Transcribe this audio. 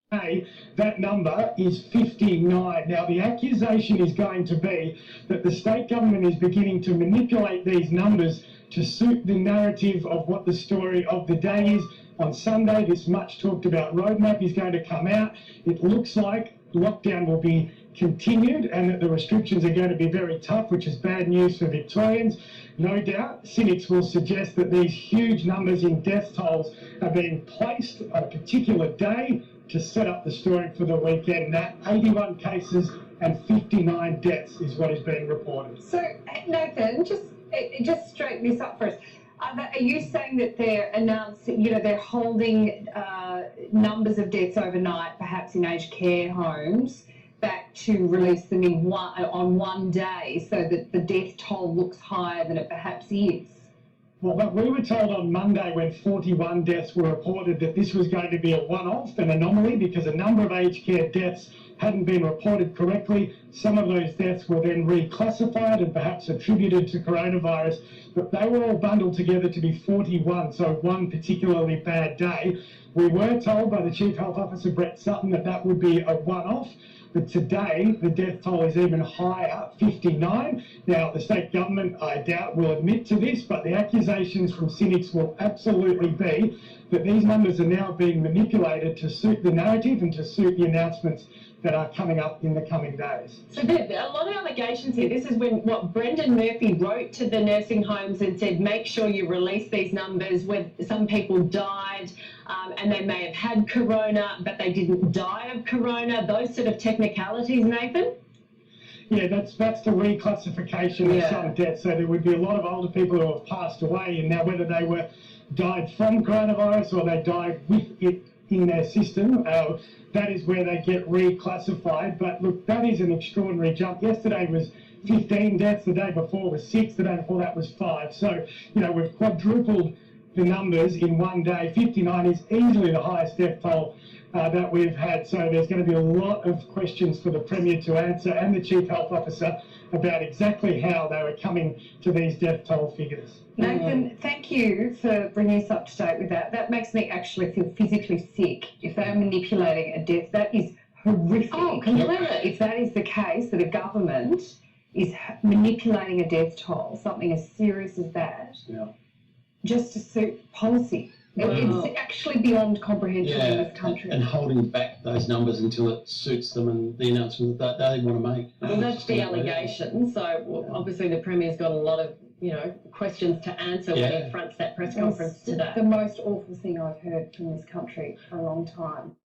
That number is 59. Now, the accusation is going to be that the state government is beginning to manipulate these numbers to suit the narrative of what the story of the day is. On Sunday, this much talked about roadmap is going to come out. It looks like lockdown will be continued and that the restrictions are going to be very tough, which is bad news for Victorians. No doubt, cynics will suggest that these huge numbers in death tolls are being placed on a particular day to set up the story for the weekend. That 81 cases and 59 deaths is what is being reported. So, Nathan, just straighten this up for us. Are you saying that they're announcing, they're holding numbers of deaths overnight, perhaps in aged care homes, back to release them on one day so that the death toll looks higher than it perhaps is? Well, we were told on Monday when 41 deaths were reported that this was going to be a one-off, an anomaly, because a number of aged care deaths hadn't been reported correctly. Some of those deaths were then reclassified and perhaps attributed to coronavirus, but they were all bundled together to be 41, so one particularly bad day. We were told by the Chief Health Officer, Brett Sutton, that that would be a one-off. But today, the death toll is even higher, 59. Now, the state government, I doubt, will admit to this, but the accusations from cynics will absolutely be that these numbers are now being manipulated to suit the narrative and to suit the announcements that are coming up in the coming days. So there are a lot of allegations here. This is what Brendan Murphy wrote to the nursing homes and said, make sure you release these numbers where some people died and they may have had corona, but they didn't die of corona. Those sort of technicalities, Nathan? Yeah, that's the reclassification of some deaths. So there would be a lot of older people who have passed away, and now whether they died from coronavirus or they died with it in their system, that is where they get reclassified. But look, that is an extraordinary jump. Yesterday was 15 deaths, the day before was 6, the day before that was 5. So, we've quadrupled the numbers in one day. 59 is easily the highest death toll that we've had. So there's going to be a lot of questions for the Premier to answer and the Chief Health Officer about exactly how they were coming to these death toll figures. Nathan, thank you for bringing us up to date with that. That makes me actually feel physically sick. If they are manipulating a death, that is horrific. Oh, completely. If that is the case, that a government is manipulating a death toll, something as serious as that, just to suit policy. It's actually beyond comprehension in this country. And holding back those numbers until it suits them and the announcement that they want to make. Well, that's the allegation. So obviously the Premier's got a lot of, questions to answer when he fronts that press conference today. The most awful thing I've heard from this country for a long time.